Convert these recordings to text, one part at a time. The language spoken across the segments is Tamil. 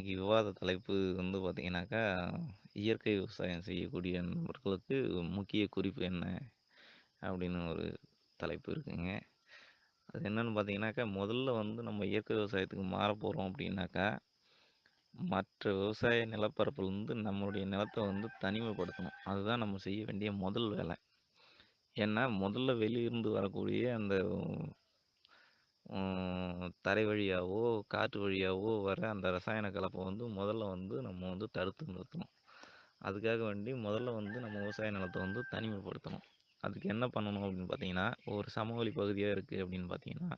இன்னைக்கு விவாத தலைப்பு வந்து பார்த்தீங்கன்னாக்கா, இயற்கை விவசாயம் செய்யக்கூடிய நபர்களுக்கு முக்கிய குறிப்பு என்ன? அப்படின்னு ஒரு தலைப்பு இருக்குங்க. அது என்னன்னு பார்த்தீங்கன்னாக்கா, முதல்ல வந்து நம்ம இயற்கை விவசாயத்துக்கு மாறப்போறோம் அப்படின்னாக்கா, மற்ற விவசாய நிலப்பரப்புலருந்து நம்மளுடைய நிலத்த வந்து தனிமைப்படுத்தணும். அதுதான் நம்ம செய்ய வேண்டிய முதல் வேலை. ஏன்னா, முதல்ல வெளியிருந்து வரக்கூடிய அந்த தரை வழியாவோ, காற்று வழியாவோ வர அந்த ரசாயன கலப்ப வந்து முதல்ல வந்து நம்ம வந்து தடுத்து நிறுத்தணும். அதுக்காக வேண்டி முதல்ல வந்து நம்ம விவசாய நிலத்த வந்து தனிமைப்படுத்தணும். அதுக்கு என்ன பண்ணணும் அப்படின்னு பார்த்தீங்கன்னா, ஒரு சமவெளி பகுதியா இருக்கு அப்படின்னு பார்த்தீங்கன்னா,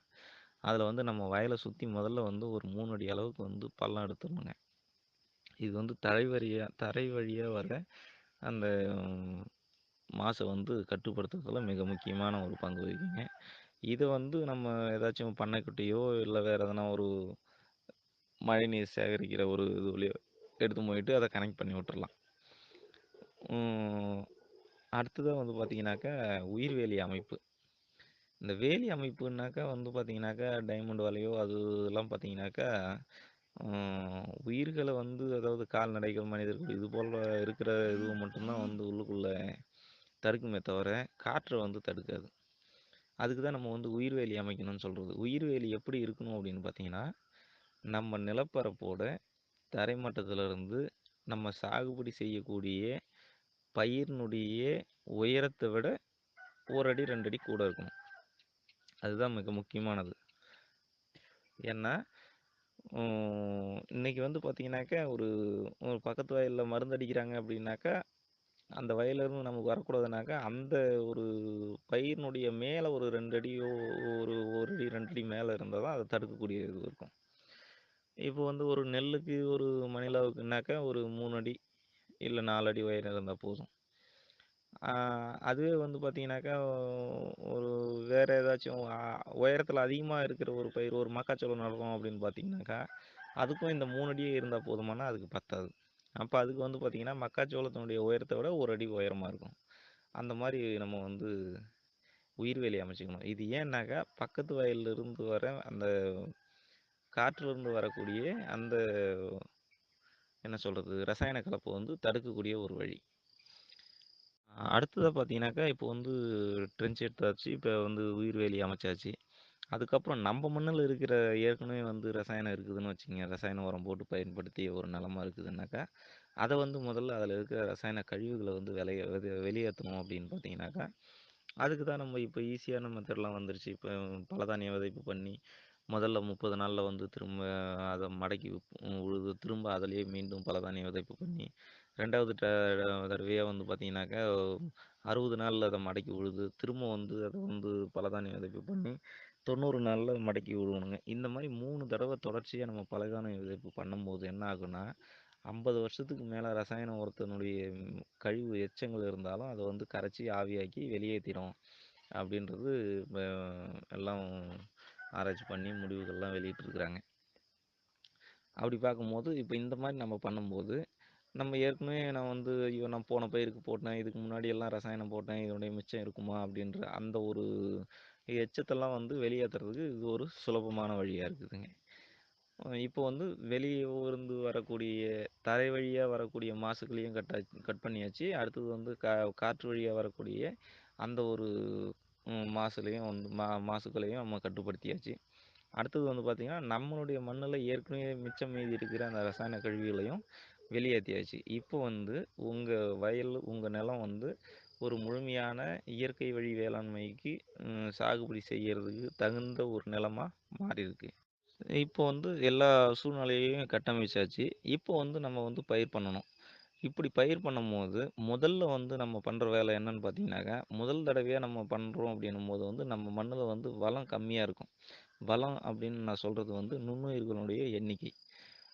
அதில வந்து நம்ம வயல சுத்தி முதல்ல வந்து ஒரு 3 அடி அளவுக்கு வந்து பள்ளம் எடுத்துரணுங்க. இது வந்து தரை வழியா வர அந்த மாச வந்து கட்டுப்படுத்துறதுல மிக முக்கியமான ஒரு பங்கு வகிக்குங்க. இத வந்து நம்ம ஏதாச்சும் பண்ணைக்குட்டையோ, இல்ல வேற எதனா ஒரு மழைநீர் சேகரிக்கிற ஒரு இதுலயோ எடுத்துன்னு போயிட்டு அத கனெக்ட் பண்ணி விட்டுறலாம். ம். அடுத்ததா வந்து பார்த்தீங்கன்னாக்கா, உயிர்வேலி அமைப்பு. இந்த வேலி அமைப்புன்னாக்கா வந்து பார்த்தீங்கன்னாக்கா, டைமண்ட் வலையோ அதுலாம் பார்த்தீங்கன்னாக்கா, உயிர்கள வந்து அதாவது கால்நடைகள், மனிதர்கள் இது போல இருக்கிற இதுவ மட்டும் தான் வந்து உள்ளுக்குள்ள தடுக்குமே தவிர, காற்ற வந்து தடுக்காது. அதுக்கு தான் நம்ம வந்து உயிர்வேலி அமைக்கணும்னு சொல்றது. உயிர்வேலி எப்படி இருக்கணும் அப்படின்னு பார்த்தீங்கன்னா, நம்ம நிலப்பரப்போட தரைமட்டத்திலிருந்து நம்ம சாகுபடி செய்யக்கூடிய பயிரினுடைய உயரத்த விட 1 அடி, 2 அடி கூட இருக்கணும். அதுதான் மிக முக்கியமானது. ஏன்னா, இன்னைக்கு வந்து பார்த்தீங்கன்னாக்கா, ஒரு ஒரு பக்கத்து வயல்ல மருந்து அடிக்கிறாங்க அப்படின்னாக்கா, அந்த வயல்லேருந்து நமக்கு வரக்கூடாதுனாக்கா, அந்த ஒரு பயிரினுடைய மேல ஒரு 2 அடியோ, ஒரு 1 அடி, 2 அடி மேல இருந்தா தான் அத தடுக்கக்கூடிய இது இருக்கும். இப்போ வந்து ஒரு நெல்லுக்கு ஒரு மணிலாவுக்குனாக்கா, ஒரு 3 அடி, இல்ல 4 அடி உயரம் இருந்தா போதும். ஆ, அதுவே வந்து பார்த்தீங்கன்னாக்கா, ஒரு வேற ஏதாச்சும் உயரத்தில அதிகமா இருக்கிற ஒரு பயிர், ஒரு மக்காச்சோளம் நடுறோம் அப்படின்னு பார்த்தீங்கன்னாக்கா, அதுக்கும் இந்த 3 அடியே இருந்தா போதுமானா, அதுக்கு பத்தாது. அப்ப அதுக்கு வந்து பார்த்தீங்கன்னா, மக்காச்சோளத்தினுடைய உயரத்த விட 1 அடி உயரமா இருக்கும். அந்த மாரி நம்ம வந்து உயிர்வேலி அமைச்சுக்கணும். இது ஏன்னாக்கா, பக்கத்து வயல்ல இருந்து வர அந்த காற்றிலிருந்து வரக்கூடிய அந்த என்ன சொல்றது, ரசாயன கலப்ப வந்து தடுக்கக்கூடிய ஒரு வழி. அடுத்ததா பார்த்தீங்கன்னாக்கா, இப்போ வந்து ட்ரென்ச் எடுத்தாச்சு. இப்ப வந்து உயிர்வேலி அமைச்சாச்சு. அதுக்கப்புறம் நம்ம மண்ணுல இருக்கிற ஏற்கனவே வந்து ரசாயனம் இருக்குதுன்னு வச்சுக்கங்க. ரசாயன உரம் போட்டு பயன்படுத்திய ஒரு நிலமா இருக்குதுன்னாக்கா, அத வந்து முதல்ல அதில இருக்கிற ரசாயன கழிவுகள வந்து வெளியேத்தணும் அப்படின்னு பார்த்தீங்கன்னாக்கா, அதுக்கு தான் நம்ம இப்ப ஈஸியான மெத்தட்லாம் வந்துருச்சு. இப்ப பலதானிய விதைப்பு பண்ணி, முதல்ல 30 நாள்ல வந்து திரும்ப அத மடக்கி உழுது, திரும்ப அதிலேயே மீண்டும் பலதானிய விதைப்பு பண்ணி, 2வது தடவையா வந்து பார்த்தீங்கன்னாக்கா, 60 நாள்ல அத மடக்கி உழுது, திரும்ப வந்து அத வந்து பலதானிய விதைப்பு பண்ணி, 90 நாள்ல மடக்கி உழுவணுங்க. இந்த மாரி 3 தடவ தொடர்ச்சியா நம்ம பலதானிய விதைப்பு பண்ணும்போது என்ன ஆகும்னா, 50 வருஷத்துக்கு மேல ரசாயன உரத்தினுடைய கழிவு எச்சங்கள் இருந்தாலும், அத வந்து கரைச்சி ஆவியாக்கி வெளியேத்திரும். அப்படின்றது இப்ப எல்லாம் ஆராய்ச்சி பண்ணி முடிவுகள்லாம் வெளியிட்டிருக்கிறாங்க. அப்படி பார்க்கும்போது, இப்ப இந்த மாரி நம்ம பண்ணும்போது, நம்ம ஏற்கனவே நான் வந்து, ஐயோ! நான் போன பயிருக்கு போட்டேன், இதுக்கு முன்னாடி எல்லாம் ரசாயனம் போட்டேன், இதனுடைய மிச்சம் இருக்குமா? அப்படின்ற அந்த ஒரு எச்சத்தெல்லாம் வந்து வெளியேத்துறதுக்கு இது ஒரு சுலபமான வழியா இருக்குதுங்க. இப்போ வந்து வெளிய இருந்து வரக்கூடிய தரை வழியா வரக்கூடிய மாசுக்களையும் கட் பண்ணியாச்சு. அடுத்தது வந்து காற்று வழியா வரக்கூடிய அந்த ஒரு மாசுலையும் வந்து மாசுக்களையும் நம்ம கட்டுப்படுத்தியாச்சு. அடுத்தது வந்து பார்த்தீங்கன்னா, நம்மளுடைய மண்ணுல ஏற்கனவே மிச்சம் மீதி இருக்கிற அந்த ரசாயன கழிவுகளையும் வெளியேத்தியாச்சு. இப்போ வந்து உங்க வயல், உங்க நிலம் வந்து ஒரு முழுமையான இயற்கை வழி வேளாண்மைக்கு சாகுபடி செய்யறதுக்கு தகுந்த ஒரு நிலமா மாறியிருக்கு. இப்போ வந்து எல்லா சூழ்நிலையையும் கட்டமைச்சாச்சு. இப்போ வந்து நம்ம வந்து பயிர் பண்ணணும். இப்படி பயிர் பண்ணும்போது, முதல்ல வந்து நம்ம பண்ற வேலை என்னன்னு பார்த்தீங்கன்னாக்கா, முதல் தடவையா நம்ம பண்றோம் அப்படின்னும்போது வந்து, நம்ம மண்ணுல வந்து வளம் கம்மியா இருக்கும். வளம் அப்படின்னு நான் சொல்றது வந்து நுண்ணுயிர்களுடைய எண்ணிக்கை.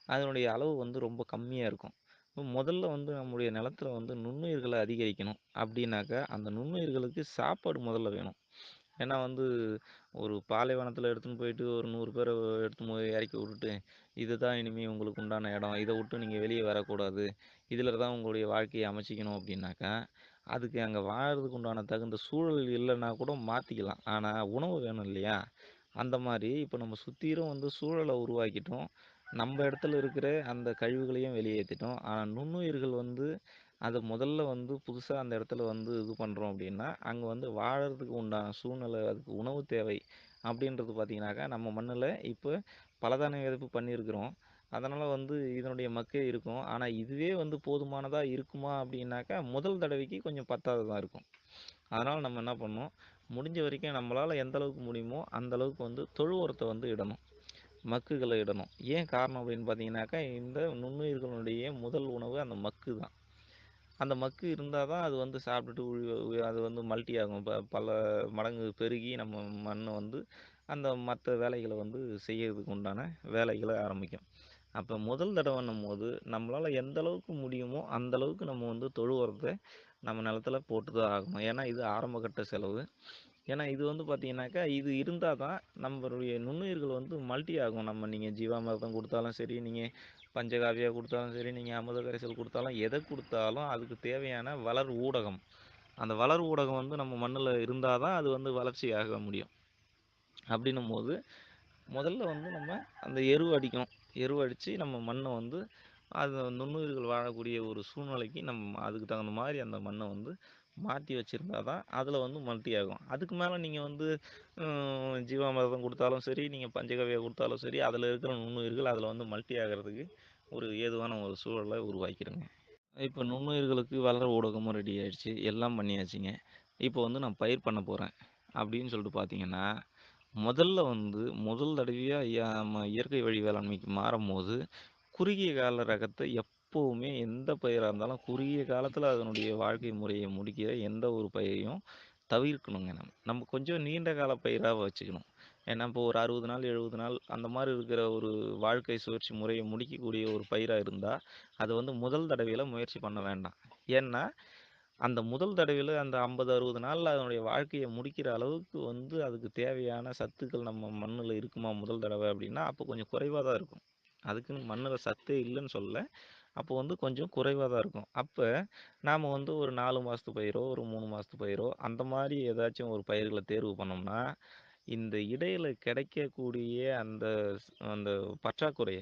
அதனுடைய அளவு வந்து ரொம்ப கம்மியா இருக்கும். இப்போ முதல்ல வந்து நம்முடைய நிலத்துல வந்து நுண்ணுயிர்கள அதிகரிக்கணும் அப்படின்னாக்கா, அந்த நுண்ணுயிர்களுக்கு சாப்பாடு முதல்ல வேணும். ஏன்னா வந்து ஒரு பாலைவனத்துல எடுத்துன்னு போயிட்டு ஒரு 100 பேர எடுத்துன்னு போய் இறக்கி விட்டுட்டு, இதுதான் இனிமே உங்களுக்கு உண்டான இடம். இத விட்டு நீங்க வெளிய வரக்கூடாது. இதில தான் உங்களுடைய வாழ்க்கைய அமைச்சிக்கணும் அப்படின்னாக்கா, அதுக்கு அங்க வாழறதுக்கு உண்டான தகுந்த சூழல் இல்லன்னா கூட மாத்திக்கலாம். ஆனா உணவு வேணும் இல்லையா? அந்த மாரி இப்ப நம்ம சுத்திரும் வந்து சூழல உருவாக்கிட்டோம். நம்ப இடத்துல இருக்கிற அந்த கழிவுகளையும் வெளியேத்திட்டோம். ஆனா நுண்ணுயிர்கள் வந்து அத முதல்ல வந்து புதுசா அந்த இடத்துல வந்து இது பண்றோம் அப்டின்னா, அங்க வந்து வாழறதுக்கு உண்டான சூழ்நிலை, அதுக்கு உணவு தேவை அப்டின்றது பார்த்தீங்கன்னாக்கா, நம்ம மண்ணுல இப்ப பலதானிய விதைப்பு பண்ணியிருக்கிறோம். அதனால வந்து இதனுடைய மக்கே இருக்கும். ஆனா இதுவே வந்து போதுமானதா இருக்குமா அப்டின்னாக்கா, முதல் தடவைக்கு கொஞ்சம் பத்தாததா இருக்கும். அதனால நம்ம என்ன பண்ணணும், முடிஞ்ச வரைக்கும் நம்மளால எந்த அளவுக்கு முடியுமோ, அந்த அளவுக்கு வந்து தொழு உரத்த வந்து இடணும். மக்குகள இடணும். ஏன் காரணம் அப்படின்னு பார்த்தீங்கன்னாக்கா, இந்த நுண்ணுயிர்களுடைய முதல் உணவு அந்த மக்கு தான். அந்த மக்கு இருந்தா தான் அது வந்து சாப்பிட்டுட்டு அது வந்து மல்டி ஆகும். பல மடங்கு பெருகி நம்ம மண்ண வந்து அந்த மத்த வேலைகள வந்து செய்யறதுக்கு உண்டான வேலைகள ஆரம்பிக்கும். அப்ப முதல் தடவன்னும்போது, நம்மளால எந்த அளவுக்கு முடியுமோ, அந்த அளவுக்கு நம்ம வந்து தொழு உரத்த நம்ம நிலத்துல போட்டு தான் ஆகணும். ஏன்னா, இது ஆரம்பகட்ட செலவு. ஏன்னா, இது வந்து பார்த்தீங்கன்னாக்கா, இது இருந்தா தான் நம்மளுடைய நுண்ணுயிர்கள் வந்து மல்டி ஆகும். நீங்க ஜீவாமிர்தம் குடுத்தாலும் சரி, நீங்க பஞ்சகாவியா குடுத்தாலும் சரி, நீங்க அமிர்த கரைசல் குடுத்தாலும், எத குடுத்தாலும் அதுக்கு தேவையான வளர் ஊடகம். அந்த வளர் ஊடகம் வந்து நம்ம மண்ணுல இருந்தா தான் அது வந்து வளர்ச்சி ஆக முடியும். அப்படின்னும்போது, முதல்ல வந்து நம்ம அந்த எருவ அடிக்கணும். எருவ அடிச்சு நம்ம மண்ண வந்து அது நுண்ணுயிர்கள் வாழக்கூடிய ஒரு சூழ்நிலைக்கு அதுக்கு தகுந்த மாரி அந்த மண்ண வந்து மாத்தி வச்சிருந்தா தான், அதுல வந்து மல்டி ஆகும். அதுக்கு மேல நீங்க வந்து ஜீவாமிர்தம் குடுத்தாலும் சரி, நீங்க பஞ்சகவ்யா குடுத்தாலும் சரி, அதுல இருக்கிற நுண்ணுயிர்கள் அதுல வந்து மல்டி ஆகுறதுக்கு ஒரு ஏதுவான ஒரு சூழல உருவாக்கிருங்க. இப்ப நுண்ணுயிர்களுக்கு வளர ஊடகமும் ரெடி ஆயிடுச்சு. எல்லாம் பண்ணியாச்சுங்க. இப்போ வந்து நான் பயிர் பண்ண போறேன். அப்படின்னு சொல்லிட்டு பார்த்தீங்கன்னா, முதல்ல வந்து முதல் தடவையா நம்ம இயற்கை வழி வேளாண்மைக்கு மாறும்போது, குறுகிய கால ரகத்த எப்பவுமே எந்த பயிரா இருந்தாலும் குறுகிய காலத்துல அதனுடைய வாழ்க்கை முறைய முடிக்கிற எந்த ஒரு பயிரையும் தவிர்க்கணுங்க நம்ம. நம்ம கொஞ்சம் நீண்ட கால பயிரா வச்சுக்கணும். ஏன்னா, இப்போ ஒரு 60 நாள், 70 நாள் அந்த மாரி இருக்கிற ஒரு வாழ்க்கை சுழற்சி முறைய முடிக்கக்கூடிய ஒரு பயிரா இருந்தா, அது வந்து முதல் தடவையில முயற்சி பண்ண வேண்டாம். ஏன்னா, அந்த முதல் தடவையில அந்த 50, 60 நாள்ல அதனுடைய வாழ்க்கைய முடிக்கிற அளவுக்கு வந்து அதுக்கு தேவையான சத்துக்கள் நம்ம மண்ணுல இருக்குமா முதல் தடவ அப்படின்னா, அப்போ கொஞ்சம் குறைவா தான் இருக்கும். அதுக்குன்னு மண்ணுல சத்தே இல்லன்னு சொல்லல. அப்போ வந்து கொஞ்சம் குறைவா தான் இருக்கும். அப்ப நாம வந்து ஒரு 4 மாசத்து பயிரோ, ஒரு 3 மாசத்து பயிரோ அந்த மாரி ஏதாச்சும் ஒரு பயிர்கள தேர்வு பண்ணோம்னா, இந்த இடையில கிடைக்கக்கூடிய அந்த அந்த பற்றாக்குறைய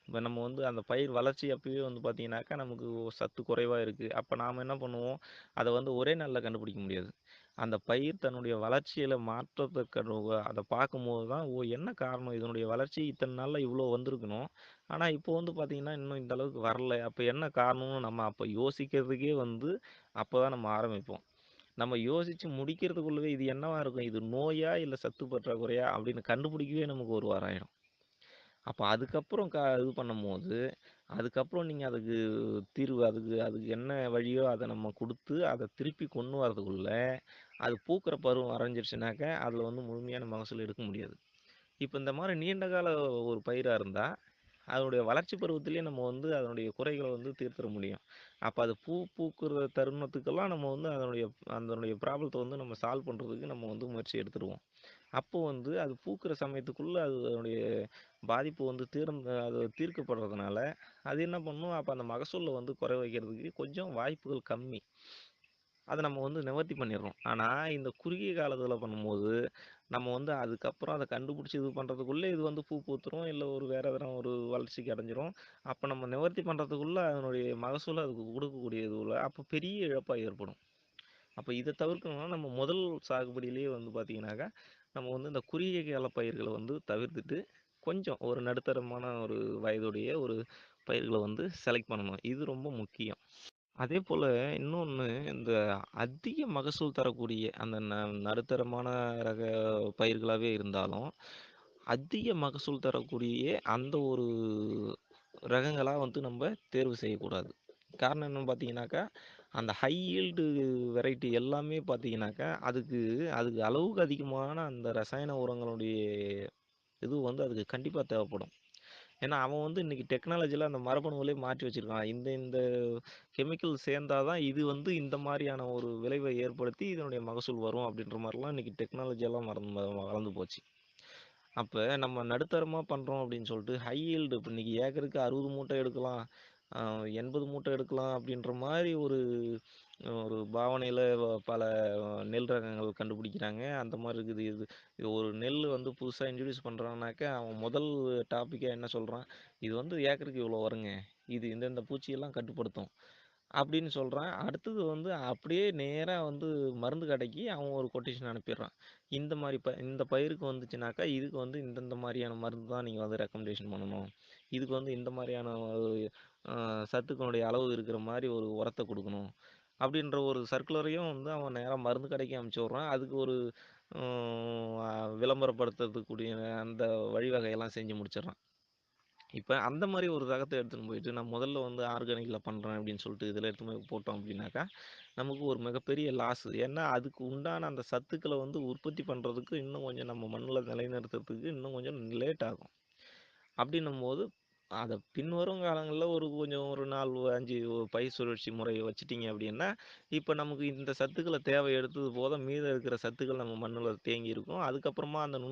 இப்ப நம்ம வந்து அந்த பயிர் வளர்ச்சி அப்பயே வந்து பார்த்தீங்கன்னாக்கா, நமக்கு சத்து குறைவா இருக்கு. அப்ப நாம என்ன பண்ணுவோம், அத வந்து ஒரே நாள்ல கண்டுபிடிக்க முடியாது. அந்த பயிர் தன்னுடைய வளர்ச்சியில மாற்றத்த அத பார்க்கும்போது தான், ஓ! என்ன காரணம்? இதனுடைய வளர்ச்சி இத்தன நாள்ல இவ்ளோ வந்திருக்கணும். ஆனா, இப்போ வந்து பார்த்தீங்கன்னா, இன்னும் இந்த அளவுக்கு வரல. அப்ப என்ன காரணம்னு நம்ம அப்ப யோசிக்கிறதுக்கே வந்து அப்பதான் நம்ம ஆரம்பிப்போம். நம்ம யோசிச்சு முடிக்கிறதுக்குள்ளவே இது என்னவா இருக்கும்? இது நோயா? இல்ல சத்து பற்றாக்குறையா? அப்படின்னு கண்டுபிடிக்கவே நமக்கு 1 வாரம் ஆயிடும். அப்ப அதுக்கப்புறம் இது பண்ணும்போது, அதுக்கப்புறம் நீங்க அதுக்கு தீர்வு அதுக்கு அதுக்கு என்ன வழியோ அத நம்ம குடுத்து, அத திருப்பி கொண்டு வரதுக்குள்ள, அது பூக்கிற பருவம் அடைஞ்சிருச்சுனாக்க, அதுல வந்து முழுமையான மகசூல் எடுக்க முடியாது. இப்ப இந்த மாரி நீண்ட கால ஒரு பயிரா இருந்தா, அதனுடைய வளர்ச்சி பருவத்திலேயே நம்ம வந்து அதனுடைய குறைகள வந்து தீர்த்துற முடியும். அப்ப அது பூக்குற தருணத்துக்கெல்லாம் நம்ம வந்து அதனுடைய ப்ராப்ளத்த வந்து நம்ம சால்வ் பண்றதுக்கு நம்ம வந்து முயற்சி எடுத்துருவோம். அப்போ வந்து அது பூக்கிற சமயத்துக்குள்ள அதனுடைய பாதிப்பு வந்து அது தீர்க்கப்படுறதுனால, அது என்ன பண்ணும், அப்ப அந்த மகசூல்ல வந்து குறை வைக்கிறதுக்கு கொஞ்சம் வாய்ப்புகள் கம்மி. அத நம்ம வந்து நிவர்த்தி பண்ணிடுறோம். ஆனா, இந்த குறுகிய காலத்தில பண்ணும்போது, நம்ம வந்து அதுக்கப்புறம் அத கண்டுபிடிச்சு இது பண்றதுக்குள்ள இது வந்து பூ பூத்துரும். இல்ல ஒரு வேற எதனா ஒரு வளர்ச்சிக்கு அடைஞ்சிரும். அப்ப நம்ம நிவர்த்தி பண்றதுக்குள்ள அதனுடைய மகசூல அதுக்கு கொடுக்கக்கூடிய இதுல அப்ப பெரிய இழப்பா ஏற்படும். அப்ப இத தவிர்க்கணும்னா, நம்ம முதல் சாகுபடியிலேயே வந்து பார்த்தீங்கன்னாக்கா, நம்ம வந்து இந்த குறுகிய கால பயிர்கள வந்து தவிர்த்துட்டு, கொஞ்சம் ஒரு நடுத்தரமான ஒரு வயதுடைய ஒரு பயிர்கள வந்து செலக்ட் பண்ணணும். இது ரொம்ப முக்கியம். அதேபோல இன்னொன்னு இந்த அதிக மகசூல் தரக்கூடிய அந்த நடுத்தரமான ரக பயிர்களாவே இருந்தாலும், அதிக மகசூல் தரக்கூடிய அந்த ஒரு ரகங்களா வந்து நம்ப தேர்வு செய்யக்கூடாது. காரணம் என்னன்னு பார்த்தீங்கன்னாக்கா, அந்த ஹை யீல்டு வெரைட்டி எல்லாமே பார்த்தீங்கன்னாக்கா, அதுக்கு அதுக்கு அளவுக்கு அதிகமான அந்த ரசாயன உரங்களுடைய இது வந்து அதுக்கு கண்டிப்பா தேவைப்படும். ஏன்னா, அவன் வந்து இன்னைக்கு டெக்னாலஜில அந்த மரபணுவிலே மாற்றி வச்சிருக்கான். இந்த இந்த கெமிக்கல் சேர்ந்தா தான் இது வந்து இந்த மாரியான ஒரு விளைவை ஏற்படுத்தி இதனுடைய மகசூல் வரும் அப்படின்ற மாரிலாம் இன்னைக்கு டெக்னாலஜி எல்லாம் வளர்ந்து போச்சு. அப்ப நம்ம நடுத்தரமா பண்றோம் அப்படின்னு சொல்லிட்டு ஹை யீல்டு இப்ப இன்னைக்கு ஏக்கருக்கு 60 மூட்டை எடுக்கலாம். 80 மூட்டை எடுக்கலாம் அப்படின்ற மாரி ஒரு ஒரு பாவனையில பல நெல் ரகங்கள் கண்டுபிடிக்கிறாங்க. அந்த மாரி இருக்குது. இது இது ஒரு நெல் வந்து புதுசா இன்ட்ரோடியூஸ் பண்றான்னாக்கா, அவன் முதல் டாபிக்கா என்ன சொல்றான்? இது வந்து ஏக்கருக்கு இவ்வளோ வருங்க. இது இந்தந்த பூச்சியெல்லாம் கட்டுப்படுத்தும். அப்படின்னு சொல்றான். அடுத்தது வந்து அப்படியே நேரா வந்து மருந்து கடைக்கு அவன் ஒரு கொட்டேஷன் அனுப்பிடுறான். இந்த மாரி இந்த பயிருக்கு வந்துச்சுனாக்கா, இதுக்கு வந்து இந்தந்த மாரியான மருந்து தான் நீங்க வந்து ரெக்கமெண்டேஷன் பண்ணணும். இதுக்கு வந்து இந்த மாரியான அ சத்துக்களுடைய அளவு இருக்கிற மாரி ஒரு உரத்த குடுக்கணும். அப்படின்ற ஒரு சர்க்குலரையும் வந்து அவன் நேரா மருந்து கடைக்கு அனுப்பிச்சு விடுறான். அதுக்கு ஒரு ம் அ விளம்பரப்படுத்துறதுக்கூடிய அந்த வழிவகையெல்லாம் செஞ்சு முடிச்சிடுறான். இப்ப அந்த மாரி ஒரு ரகத்த எடுத்துன்னு போயிட்டு, நான் முதல்ல வந்து ஆர்கானிக்ல பண்றேன் அப்படின்னு சொல்லிட்டு இதில எடுத்துன்னு போய் போட்டோம் அப்படின்னாக்கா, நமக்கு ஒரு மிகப்பெரிய லாஸ். ஏன்னா, அதுக்கு உண்டான அந்த சத்துக்கள வந்து உற்பத்தி பண்றதுக்கு இன்னும் கொஞ்சம் நம்ம மண்ணுல நிலைநிறுத்துறதுக்கு இன்னும் கொஞ்சம் லேட் ஆகும். அப்படின்னும்போது, அத பின்வரும் காலங்கள்ல ஒரு கொஞ்சம் ஒரு 4, 5 பயிர் சுழற்சி முறைய வச்சுட்டீங்க அப்படின்னா, இப்ப நமக்கு இந்த சத்துக்கள தேவை எடுத்தது போக மீதம் இருக்கிற சத்துக்கள் நம்ம மண்ணுல தேங்கி இருக்கும். அதுக்கப்புறமா அந்த